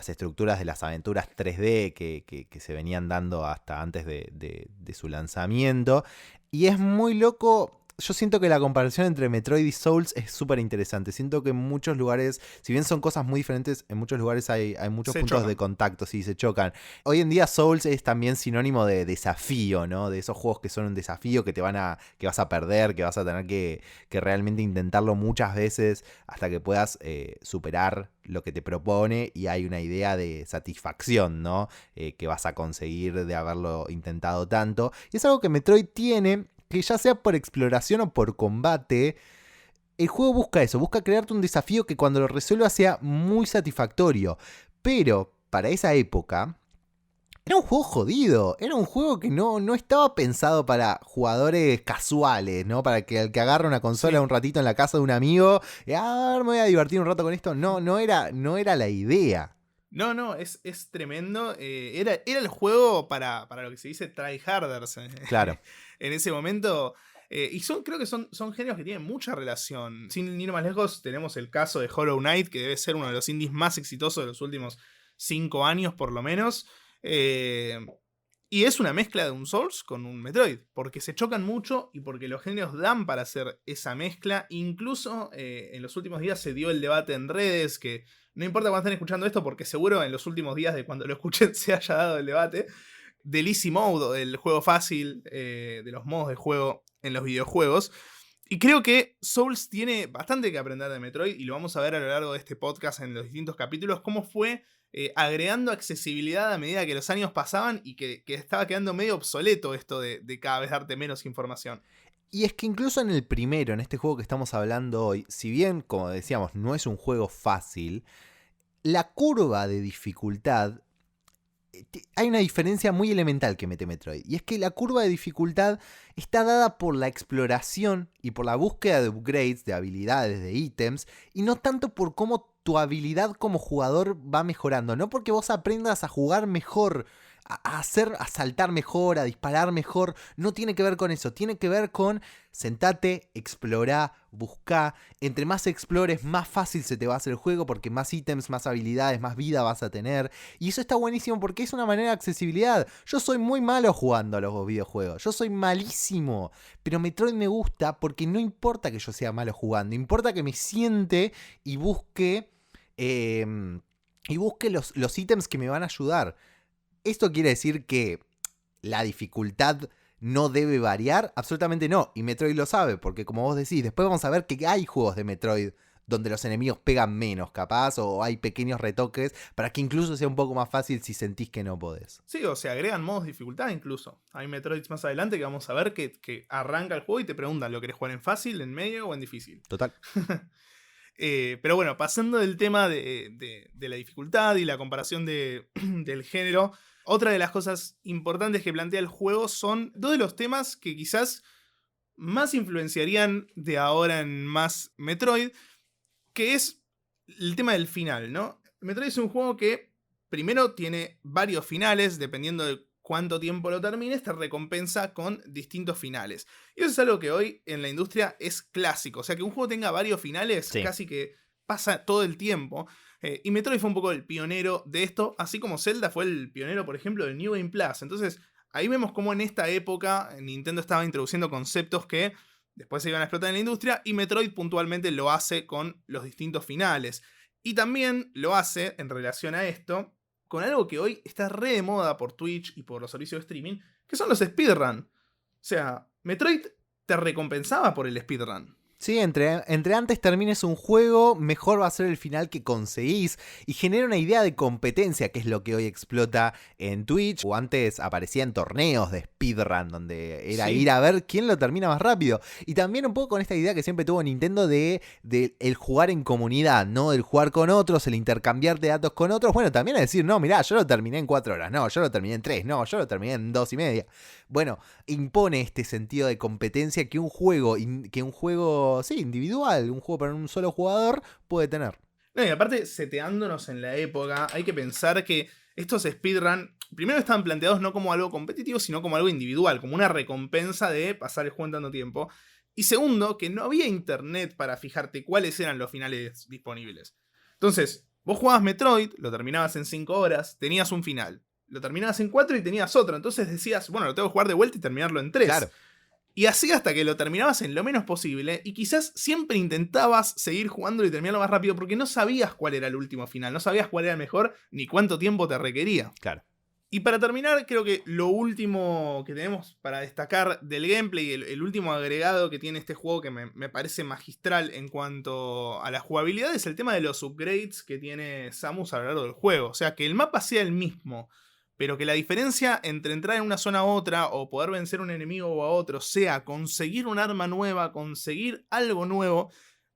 estructuras de las aventuras 3D que se venían dando hasta antes de su lanzamiento. Y es muy loco. Yo siento que la comparación entre Metroid y Souls es súper interesante. Siento que en muchos lugares, si bien son cosas muy diferentes, en muchos lugares hay muchos puntos de contacto, sí, se chocan. Hoy en día Souls es también sinónimo de desafío, ¿no? De esos juegos que son un desafío, que vas a perder, que vas a tener que realmente intentarlo muchas veces hasta que puedas superar lo que te propone, y hay una idea de satisfacción, ¿no? Que vas a conseguir de haberlo intentado tanto. Y es algo que Metroid tiene, que ya sea por exploración o por combate, el juego busca eso, busca crearte un desafío que cuando lo resuelvas sea muy satisfactorio. Pero para esa época era un juego jodido, era un juego que no estaba pensado para jugadores casuales, ¿no? Para que el que agarre una consola un ratito en la casa de un amigo, me voy a divertir un rato con esto. No era la idea. No, es tremendo. Era el juego para lo que se dice tryharders Claro. en ese momento. Y creo que son géneros que tienen mucha relación. Sin ir más lejos, tenemos el caso de Hollow Knight, que debe ser uno de los indies más exitosos de los últimos 5 años, por lo menos. Y es una mezcla de un Souls con un Metroid, porque se chocan mucho y porque los géneros dan para hacer esa mezcla. Incluso en los últimos días se dio el debate en redes, que no importa cuando estén escuchando esto, porque seguro en los últimos días de cuando lo escuchen se haya dado el debate, del Easy Mode, del juego fácil, de los modos de juego en los videojuegos. Y creo que Souls tiene bastante que aprender de Metroid, y lo vamos a ver a lo largo de este podcast en los distintos capítulos, cómo fue agregando accesibilidad a medida que los años pasaban y que estaba quedando medio obsoleto esto de cada vez darte menos información. Y es que incluso en el primero, en este juego que estamos hablando hoy, si bien, como decíamos, no es un juego fácil, la curva de dificultad, hay una diferencia muy elemental que mete Metroid. Y es que la curva de dificultad está dada por la exploración y por la búsqueda de upgrades, de habilidades, de ítems, y no tanto por cómo tu habilidad como jugador va mejorando. No porque vos aprendas a jugar mejor, a saltar mejor, a disparar mejor. No tiene que ver con eso. Tiene que ver con sentate, explorá, buscá. Entre más explores, más fácil se te va a hacer el juego, porque más ítems, más habilidades, más vida vas a tener. Y eso está buenísimo porque es una manera de accesibilidad. Yo soy muy malo jugando a los videojuegos. Yo soy malísimo. Pero Metroid me gusta porque no importa que yo sea malo jugando. Importa que me siente y busque los ítems que me van a ayudar. ¿Esto quiere decir que la dificultad no debe variar? Absolutamente no. Y Metroid lo sabe, porque como vos decís, después vamos a ver que hay juegos de Metroid donde los enemigos pegan menos, capaz, o hay pequeños retoques para que incluso sea un poco más fácil si sentís que no podés. Sí, o se agregan modos de dificultad incluso. Hay Metroids más adelante que vamos a ver que arranca el juego y te preguntan, ¿lo querés jugar en fácil, en medio o en difícil? Total. Pero bueno, pasando del tema de la dificultad y la comparación del género, otra de las cosas importantes que plantea el juego son dos de los temas que quizás más influenciarían de ahora en más Metroid, que es el tema del final, ¿no? Metroid es un juego que primero tiene varios finales, dependiendo de cuánto tiempo lo termines, te recompensa con distintos finales. Y eso es algo que hoy en la industria es clásico. O sea, que un juego tenga varios finales, sí, casi que pasa todo el tiempo. Y Metroid fue un poco el pionero de esto, así como Zelda fue el pionero, por ejemplo, del New Game Plus. Entonces, ahí vemos cómo en esta época Nintendo estaba introduciendo conceptos que después se iban a explotar en la industria, y Metroid puntualmente lo hace con los distintos finales. Y también lo hace, en relación a esto, con algo que hoy está re de moda por Twitch y por los servicios de streaming, que son los speedrun. O sea, Metroid te recompensaba por el speedrun. Sí, entre antes termines un juego, mejor va a ser el final que conseguís. Y genera una idea de competencia, que es lo que hoy explota en Twitch. O antes aparecía en torneos de speedrun, donde era ir a ver quién lo termina más rápido. Y también un poco con esta idea que siempre tuvo Nintendo de el jugar en comunidad, ¿no? El jugar con otros, el intercambiarte datos con otros. Bueno, también a decir, no, mirá, yo lo terminé en 4 horas. No, yo lo terminé en 3. No, yo lo terminé en 2 y media. Bueno, impone este sentido de competencia que un juego sí, individual, un juego para un solo jugador puede tener. No, y aparte, seteándonos en la época, hay que pensar que estos speedrun primero estaban planteados no como algo competitivo, sino como algo individual, como una recompensa de pasar el juego en tanto tiempo. Y segundo, que no había internet para fijarte cuáles eran los finales disponibles. Entonces, vos jugabas Metroid, lo terminabas en 5 horas, tenías un final. Lo terminabas en 4 y tenías otro. Entonces decías, bueno, lo tengo que jugar de vuelta y terminarlo en 3. Claro. Y así hasta que lo terminabas en lo menos posible. Y quizás siempre intentabas seguir jugando y terminarlo más rápido, porque no sabías cuál era el último final. No sabías cuál era el mejor ni cuánto tiempo te requería. Claro. Y para terminar, creo que lo último que tenemos para destacar del gameplay, el último agregado que tiene este juego que me parece magistral en cuanto a la jugabilidad, es el tema de los upgrades que tiene Samus a lo largo del juego. O sea, que el mapa sea el mismo, pero que la diferencia entre entrar en una zona a otra o poder vencer a un enemigo o a otro sea conseguir un arma nueva, conseguir algo nuevo,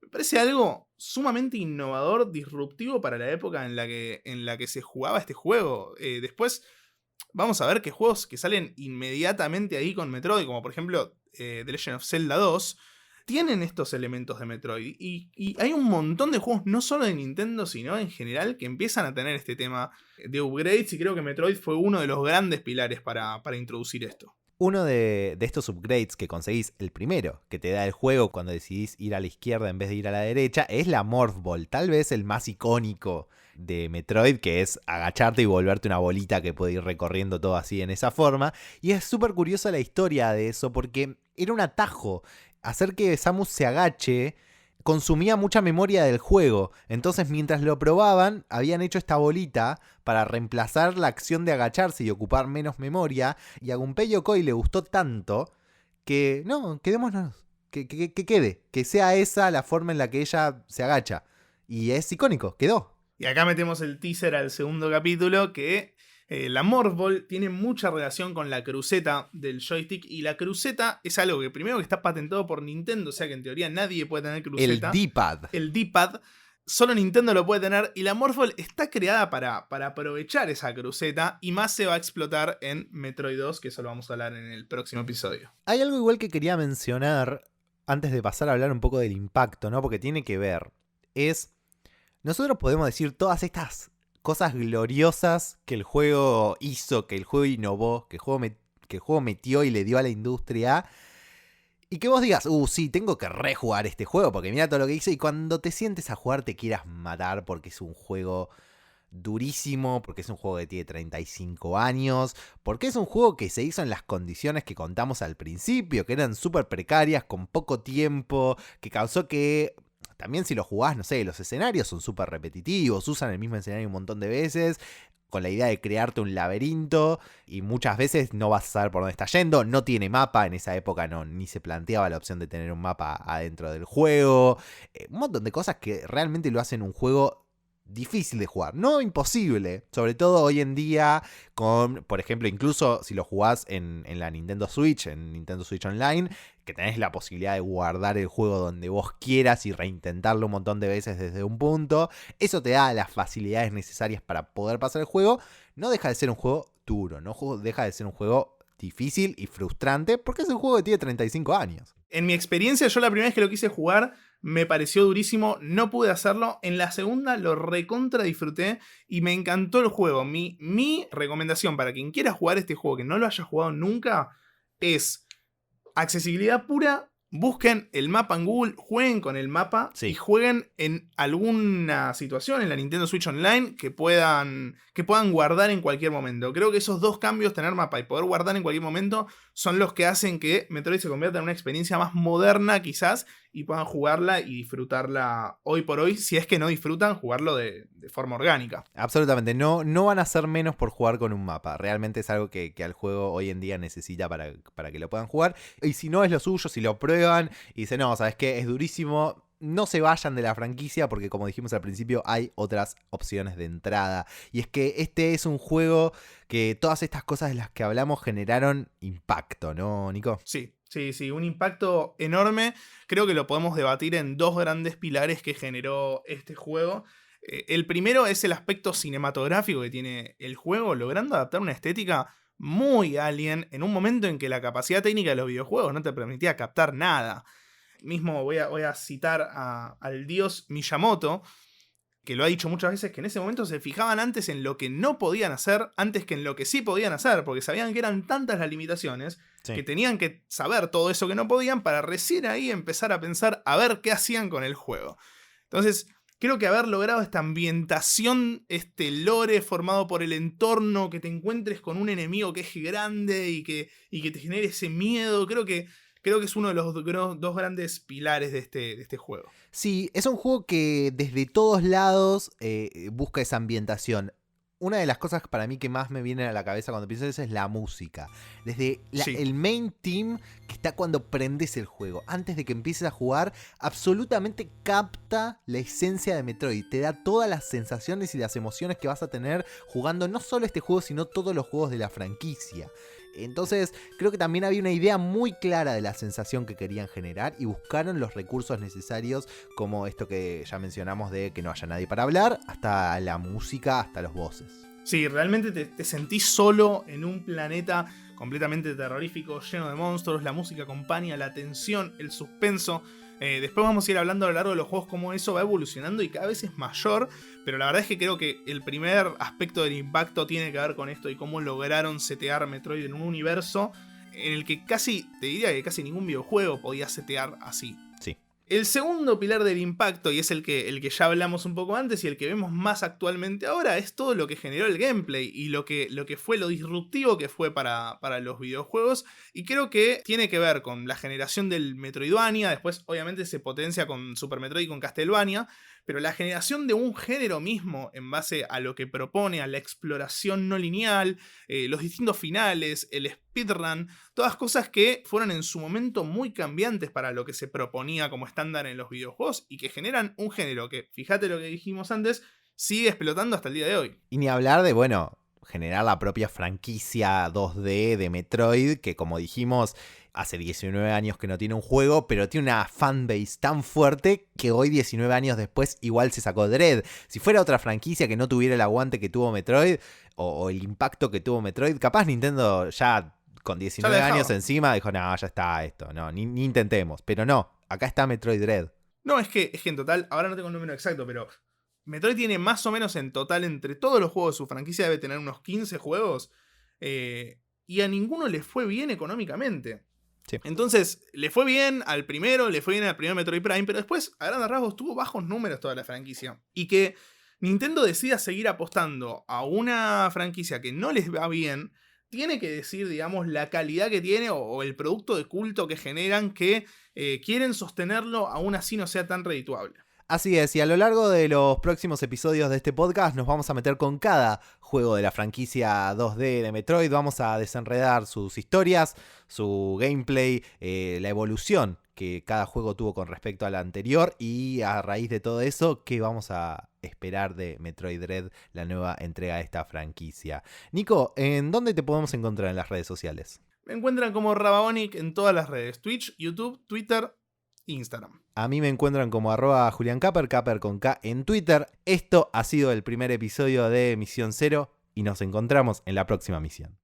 Me parece algo sumamente innovador, disruptivo para la época en la que se jugaba este juego. Después vamos a ver que juegos que salen inmediatamente ahí con Metroid, como por ejemplo The Legend of Zelda 2, tienen estos elementos de Metroid. Y hay un montón de juegos, no solo de Nintendo, sino en general, que empiezan a tener este tema de upgrades. Y creo que Metroid fue uno de los grandes pilares para introducir esto. Uno de estos upgrades que conseguís, el primero que te da el juego cuando decidís ir a la izquierda en vez de ir a la derecha, es la Morph Ball, tal vez el más icónico de Metroid, que es agacharte y volverte una bolita que puede ir recorriendo todo así en esa forma. Y es súper curiosa la historia de eso, porque era un atajo. Hacer que Samus se agache consumía mucha memoria del juego. Entonces, mientras lo probaban, habían hecho esta bolita para reemplazar la acción de agacharse y ocupar menos memoria. Y a Gunpei Yokoi le gustó tanto que, no, quedémonos. Que quede. Que sea esa la forma en la que ella se agacha. Y es icónico, quedó. Y acá metemos el teaser al segundo capítulo, que la Morph Ball tiene mucha relación con la cruceta del joystick. Y la cruceta es algo que primero que está patentado por Nintendo, o sea que en teoría nadie puede tener cruceta. El D-pad. El D-pad. Solo Nintendo lo puede tener. Y la Morph Ball está creada para aprovechar esa cruceta. Y más se va a explotar en Metroid 2, que eso lo vamos a hablar en el próximo episodio. Hay algo igual que quería mencionar antes de pasar a hablar un poco del impacto, ¿no? Porque tiene que ver. Nosotros podemos decir todas estas cosas gloriosas que el juego hizo, que el juego innovó, que el juego metió y le dio a la industria. Y que vos digas, sí, tengo que rejugar este juego porque mira todo lo que hizo. Y cuando te sientes a jugar te quieras matar porque es un juego durísimo, porque es un juego que tiene 35 años, porque es un juego que se hizo en las condiciones que contamos al principio, que eran súper precarias, con poco tiempo, que causó que... También si lo jugás, no sé, los escenarios son súper repetitivos, usan el mismo escenario un montón de veces, con la idea de crearte un laberinto, y muchas veces no vas a saber por dónde está yendo, no tiene mapa, en esa época ni se planteaba la opción de tener un mapa adentro del juego, un montón de cosas que realmente lo hacen un juego difícil de jugar, no imposible, sobre todo hoy en día con, por ejemplo, incluso si lo jugás en la Nintendo Switch, en Nintendo Switch Online, que tenés la posibilidad de guardar el juego donde vos quieras y reintentarlo un montón de veces desde un punto, eso te da las facilidades necesarias para poder pasar el juego. No deja de ser un juego duro, no deja de ser un juego difícil y frustrante, porque es un juego que tiene 35 años. En mi experiencia, yo la primera vez que lo quise jugar me pareció durísimo, no pude hacerlo. En la segunda lo recontra disfruté y me encantó el juego. Mi recomendación para quien quiera jugar este juego que no lo haya jugado nunca es accesibilidad pura. Busquen el mapa en Google, jueguen con el mapa y jueguen en alguna situación en la Nintendo Switch Online que puedan guardar en cualquier momento. Creo que esos dos cambios, tener mapa y poder guardar en cualquier momento, son los que hacen que Metroid se convierta en una experiencia más moderna quizás y puedan jugarla y disfrutarla hoy por hoy. Si es que no disfrutan, jugarlo de forma orgánica. Absolutamente, no van a ser menos por jugar con un mapa. Realmente es algo que al juego hoy en día necesita para que lo puedan jugar. Y si no es lo suyo, si lo prueban y dicen, no, ¿sabes qué? Es durísimo. No se vayan de la franquicia porque, como dijimos al principio, hay otras opciones de entrada. Y es que este es un juego que todas estas cosas de las que hablamos generaron impacto, ¿no, Nico? Sí, un impacto enorme. Creo que lo podemos debatir en dos grandes pilares que generó este juego. El primero es el aspecto cinematográfico que tiene el juego, logrando adaptar una estética muy Alien en un momento en que la capacidad técnica de los videojuegos no te permitía captar nada. Mismo voy a citar al dios Miyamoto, que lo ha dicho muchas veces, que en ese momento se fijaban antes en lo que no podían hacer, antes que en lo que sí podían hacer, porque sabían que eran tantas las limitaciones, que tenían que saber todo eso que no podían para recién ahí empezar a pensar a ver qué hacían con el juego. Entonces, creo que haber logrado esta ambientación, este lore formado por el entorno, que te encuentres con un enemigo que es grande y que te genere ese miedo, creo que es uno de los dos grandes pilares de este juego. Sí, es un juego que desde todos lados busca esa ambientación. Una de las cosas para mí que más me viene a la cabeza cuando pienso en eso es la música. Desde el main theme, que está cuando prendes el juego, antes de que empieces a jugar, absolutamente capta la esencia de Metroid. Te da todas las sensaciones y las emociones que vas a tener jugando no solo este juego, sino todos los juegos de la franquicia. Entonces creo que también había una idea muy clara de la sensación que querían generar y buscaron los recursos necesarios, como esto que ya mencionamos de que no haya nadie para hablar, hasta la música, hasta los voces. Sí, realmente te sentís solo en un planeta completamente terrorífico, lleno de monstruos, la música acompaña, la tensión, el suspenso. Después vamos a ir hablando a lo largo de los juegos cómo eso va evolucionando y cada vez es mayor, pero la verdad es que creo que el primer aspecto del impacto tiene que ver con esto y cómo lograron setear Metroid en un universo en el que te diría que casi ningún videojuego podía setear así. Sí. El segundo pilar del impacto, y es el que ya hablamos un poco antes y el que vemos más actualmente ahora, es todo lo que generó el gameplay y lo que fue lo disruptivo que fue para los videojuegos. Y creo que tiene que ver con la generación del Metroidvania, después obviamente se potencia con Super Metroid y con Castlevania, pero la generación de un género mismo en base a lo que propone, a la exploración no lineal, los distintos finales, el speedrun, todas cosas que fueron en su momento muy cambiantes para lo que se proponía como estándar en los videojuegos y que generan un género que, fíjate lo que dijimos antes, sigue explotando hasta el día de hoy. Y ni hablar de, generar la propia franquicia 2D de Metroid, que como dijimos, hace 19 años que no tiene un juego, pero tiene una fanbase tan fuerte que hoy, 19 años después, igual se sacó Dread. Si fuera otra franquicia que no tuviera el aguante que tuvo Metroid, o el impacto que tuvo Metroid, capaz Nintendo ya con 19 años encima dijo, no, ya está esto, no, ni intentemos. Pero no, acá está Metroid Dread. No, es que en total, ahora no tengo el número exacto, pero Metroid tiene más o menos en total, entre todos los juegos de su franquicia, debe tener unos 15 juegos. Y a ninguno le fue bien económicamente. Sí. Entonces, le fue bien al primero, le fue bien al primer Metroid Prime, pero después, a grandes rasgos, tuvo bajos números toda la franquicia. Y que Nintendo decida seguir apostando a una franquicia que no les va bien, tiene que decir, digamos, la calidad que tiene o el producto de culto que generan que quieren sostenerlo aún así no sea tan redituable. Así es, y a lo largo de los próximos episodios de este podcast nos vamos a meter con cada juego de la franquicia 2D de Metroid, vamos a desenredar sus historias, su gameplay, la evolución que cada juego tuvo con respecto al anterior y a raíz de todo eso, ¿qué vamos a esperar de Metroid Dread, la nueva entrega de esta franquicia? Nico, ¿en dónde te podemos encontrar en las redes sociales? Me encuentran como Rababonic en todas las redes, Twitch, YouTube, Twitter, Instagram. A mí me encuentran como @JulianCaper, Caper con K en Twitter. Esto ha sido el primer episodio de Misión Zero y nos encontramos en la próxima misión.